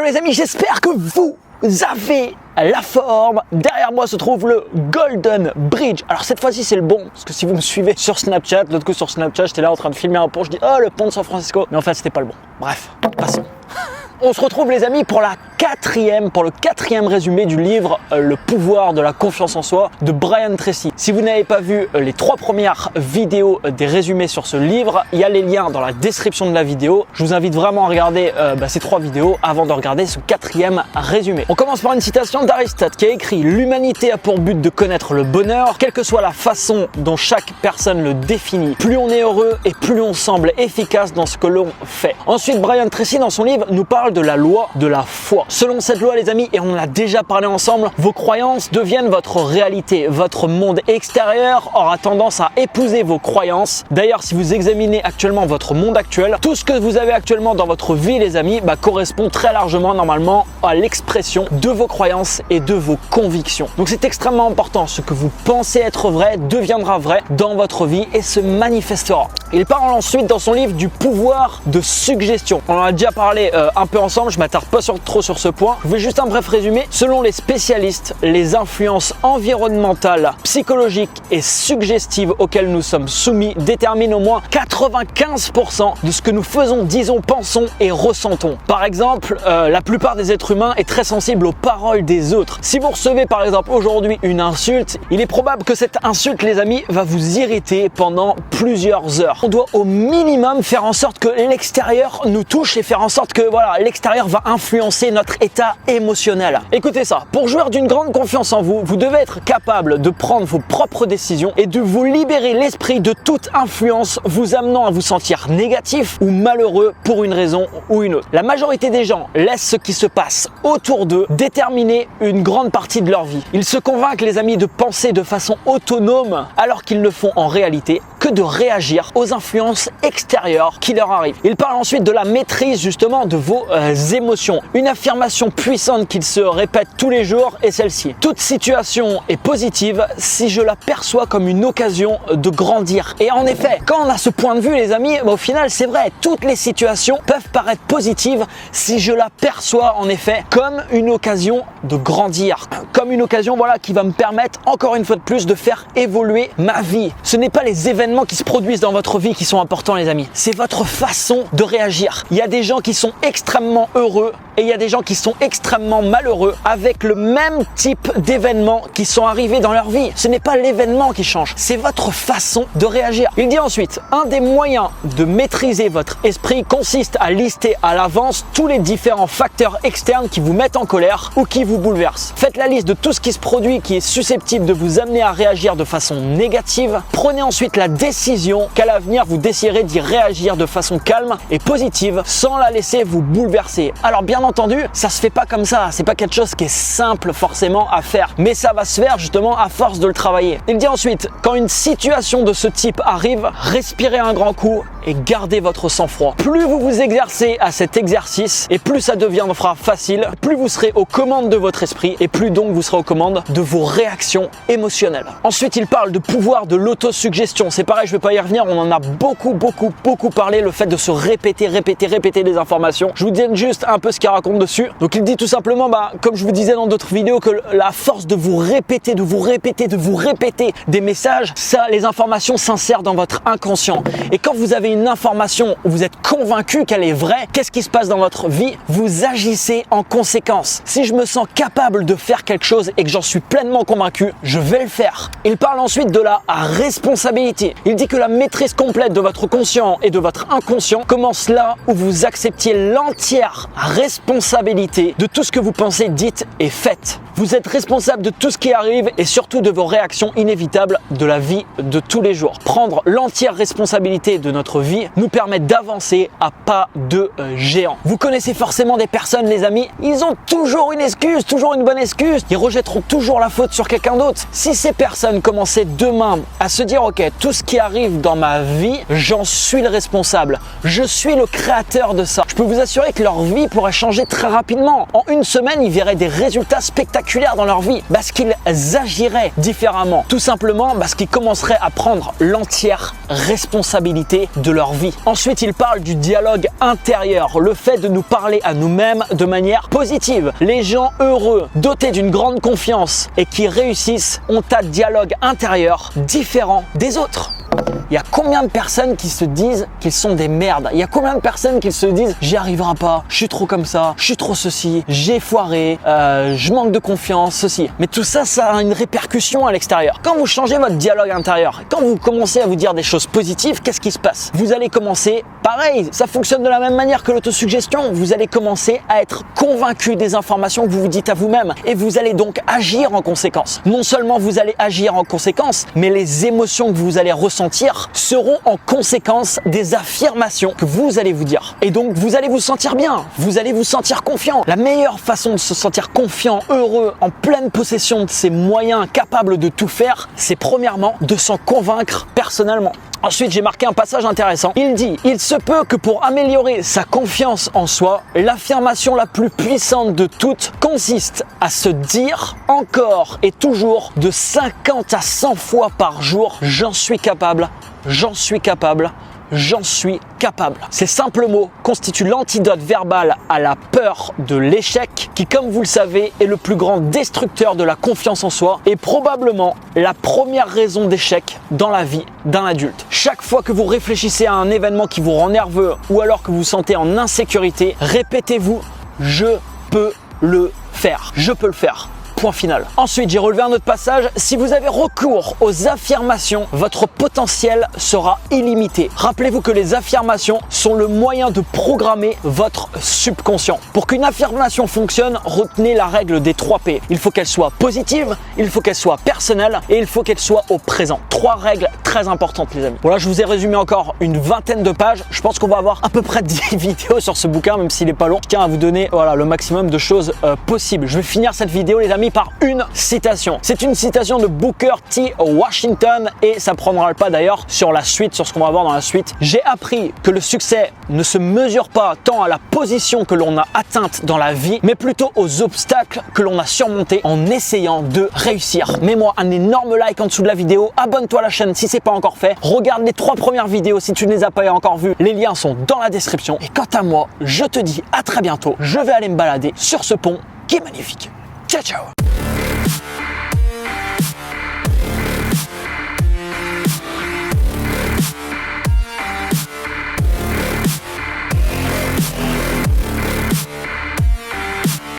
Hello les amis, j'espère que vous avez la forme. Derrière moi se trouve le Golden Bridge. Alors cette fois-ci c'est le bon, parce que si vous me suivez sur Snapchat, l'autre coup sur Snapchat j'étais là en train de filmer un pont, je dis oh le pont de San Francisco, mais en fait c'était pas le bon. Bref, passons. On se retrouve les amis pour le quatrième résumé du livre Le pouvoir de la confiance en soi de Brian Tracy. Si vous n'avez pas vu les 3 premières vidéos des résumés sur ce livre, il y a les liens dans la description de la vidéo. Je vous invite vraiment à regarder ces 3 vidéos avant de regarder ce 4e résumé. On commence par une citation d'Aristote qui a écrit « L'humanité a pour but de connaître le bonheur, quelle que soit la façon dont chaque personne le définit. Plus on est heureux et plus on semble efficace dans ce que l'on fait. » Ensuite, Brian Tracy dans son livre nous parle de la loi de la foi. Selon cette loi les amis, et on en a déjà parlé ensemble, vos croyances deviennent votre réalité. Votre monde extérieur aura tendance à épouser vos croyances. D'ailleurs, si vous examinez actuellement votre monde actuel, tout ce que vous avez actuellement dans votre vie les amis correspond très largement normalement à l'expression de vos croyances et de vos convictions. Donc c'est extrêmement important. Ce que vous pensez être vrai deviendra vrai dans votre vie et se manifestera. Il parle ensuite dans son livre du pouvoir de suggestion. On en a déjà parlé un peu ensemble, je m'attarde pas trop sur ce point. Je vais juste un bref résumé. Selon les spécialistes, les influences environnementales, psychologiques et suggestives auxquelles nous sommes soumis déterminent au moins 95% de ce que nous faisons, disons, pensons et ressentons. Par exemple, la plupart des êtres humains est très sensible aux paroles des autres. Si vous recevez par exemple aujourd'hui une insulte, il est probable que cette insulte les amis va vous irriter pendant plusieurs heures. On doit au minimum faire en sorte que l'extérieur nous touche et faire en sorte que voilà, l'extérieur va influencer notre état émotionnel. Écoutez ça, pour jouir d'une grande confiance en vous, vous devez être capable de prendre vos propres décisions et de vous libérer l'esprit de toute influence vous amenant à vous sentir négatif ou malheureux pour une raison ou une autre. La majorité des gens laissent ce qui se passe autour d'eux déterminer une grande partie de leur vie. Ils se convainquent les amis de penser de façon autonome alors qu'ils ne font en réalité que de réagir aux influences extérieures qui leur arrivent. Il parle ensuite de la maîtrise justement de vos émotions. Une affirmation puissante qu'il se répète tous les jours est celle-ci. Toute situation est positive si je la perçois comme une occasion de grandir. Et en effet, quand on a ce point de vue les amis, au final c'est vrai, toutes les situations peuvent paraître positives si je la perçois en effet comme une occasion de grandir. Comme une occasion voilà, qui va me permettre encore une fois de plus de faire évoluer ma vie. Ce n'est pas les événements qui se produisent dans votre vie qui sont importants les amis, c'est votre façon de réagir. Il y a des gens qui sont extrêmement heureux et il y a des gens qui sont extrêmement malheureux avec le même type d'événements qui sont arrivés dans leur vie. Ce n'est pas l'événement qui change, c'est votre façon de réagir. Il dit ensuite, un des moyens de maîtriser votre esprit consiste à lister à l'avance tous les différents facteurs externes qui vous mettent en colère ou qui vous bouleversent. Faites la liste de tout ce qui se produit qui est susceptible de vous amener à réagir de façon négative. Prenez ensuite la décision qu'à l'avenir vous déciderez d'y réagir de façon calme et positive sans la laisser vous bouleverser. Alors bien entendu, ça se fait pas comme ça, c'est pas quelque chose qui est simple forcément à faire, mais ça va se faire justement à force de le travailler. Il dit ensuite, quand une situation de ce type arrive, respirez un grand coup et gardez votre sang-froid. Plus vous vous exercez à cet exercice et plus ça deviendra facile, plus vous serez aux commandes de votre esprit et plus donc vous serez aux commandes de vos réactions émotionnelles. Ensuite, il parle de pouvoir de l'autosuggestion. C'est pareil, je vais pas y revenir, on en a beaucoup parlé, le fait de se répéter des informations. Je vous donne juste un peu ce qu'il raconte dessus. Donc il dit tout simplement, comme je vous disais dans d'autres vidéos, que la force de vous répéter des messages, ça, les informations s'insèrent dans votre inconscient. Et quand vous avez une information où vous êtes convaincu qu'elle est vraie, qu'est-ce qui se passe dans votre vie? Vous agissez en conséquence. Si je me sens capable de faire quelque chose et que j'en suis pleinement convaincu, je vais le faire. Il parle ensuite de la responsabilité. Il dit que la maîtrise complète de votre conscient et de votre inconscient commence là où vous acceptiez l'entière responsabilité de tout ce que vous pensez, dites et faites. Vous êtes responsable de tout ce qui arrive et surtout de vos réactions inévitables de la vie de tous les jours. Prendre l'entière responsabilité de notre vie nous permet d'avancer à pas de géant. Vous connaissez forcément des personnes les amis, ils ont toujours une excuse, toujours une bonne excuse. Ils rejetteront toujours la faute sur quelqu'un d'autre. Si ces personnes commençaient demain à se dire ok, tout ce qui arrive dans ma vie, j'en suis le responsable. Je suis le créateur de ça. Je peux vous assurer que leur vie pourrait changer très rapidement. En une semaine, ils verraient des résultats spectaculaires spectaculaire dans leur vie? Parce qu'ils agiraient différemment. Tout simplement parce qu'ils commenceraient à prendre l'entière responsabilité de leur vie. Ensuite, il parle du dialogue intérieur, le fait de nous parler à nous-mêmes de manière positive. Les gens heureux, dotés d'une grande confiance et qui réussissent ont un dialogue intérieur différent des autres. Il y a combien de personnes qui se disent qu'ils sont des merdes? Il y a combien de personnes qui se disent j'y arriverai pas, je suis trop comme ça, je suis trop ceci, j'ai foiré, je manque de confiance, ceci. Mais tout ça, ça a une répercussion à l'extérieur. Quand vous changez votre dialogue intérieur, quand vous commencez à vous dire des choses positives, qu'est-ce qui se passe? Vous allez commencer, pareil, ça fonctionne de la même manière que l'autosuggestion. Vous allez commencer à être convaincu des informations que vous vous dites à vous-même et vous allez donc agir en conséquence. Non seulement vous allez agir en conséquence, mais les émotions que vous allez ressentir seront en conséquence des affirmations que vous allez vous dire. Et donc, vous allez vous sentir bien, vous allez vous sentir confiant. La meilleure façon de se sentir confiant, heureux, en pleine possession de ses moyens, capable de tout faire, c'est premièrement de s'en convaincre personnellement. Ensuite, j'ai marqué un passage intéressant. Il dit « Il se peut que pour améliorer sa confiance en soi, l'affirmation la plus puissante de toutes consiste à se dire encore et toujours de 50 à 100 fois par jour « J'en suis capable, j'en suis capable ». J'en suis capable. Ces simples mots constituent l'antidote verbal à la peur de l'échec qui, comme vous le savez, est le plus grand destructeur de la confiance en soi et probablement la première raison d'échec dans la vie d'un adulte. Chaque fois que vous réfléchissez à un événement qui vous rend nerveux ou alors que vous vous sentez en insécurité, répétez-vous « Je peux le faire. Je peux le faire ». Point final. Ensuite, j'ai relevé un autre passage. Si vous avez recours aux affirmations, votre potentiel sera illimité. Rappelez-vous que les affirmations sont le moyen de programmer votre subconscient. Pour qu'une affirmation fonctionne, retenez la règle des 3 P. Il faut qu'elle soit positive, il faut qu'elle soit personnelle et il faut qu'elle soit au présent. 3 règles très importantes, les amis. Voilà, je vous ai résumé encore une vingtaine de pages. Je pense qu'on va avoir à peu près 10 vidéos sur ce bouquin, même s'il n'est pas long. Je tiens à vous donner le maximum de choses possibles. Je vais finir cette vidéo, les amis, par une citation. C'est une citation de Booker T. Washington et ça prendra le pas d'ailleurs sur la suite, sur ce qu'on va voir dans la suite. J'ai appris que le succès ne se mesure pas tant à la position que l'on a atteinte dans la vie, mais plutôt aux obstacles que l'on a surmontés en essayant de réussir. Mets-moi un énorme like en dessous de la vidéo, abonne-toi à la chaîne si c'est pas encore fait, regarde les 3 premières vidéos si tu ne les as pas encore vues, les liens sont dans la description. Et quant à moi, je te dis à très bientôt, je vais aller me balader sur ce pont qui est magnifique. Ciao ciao.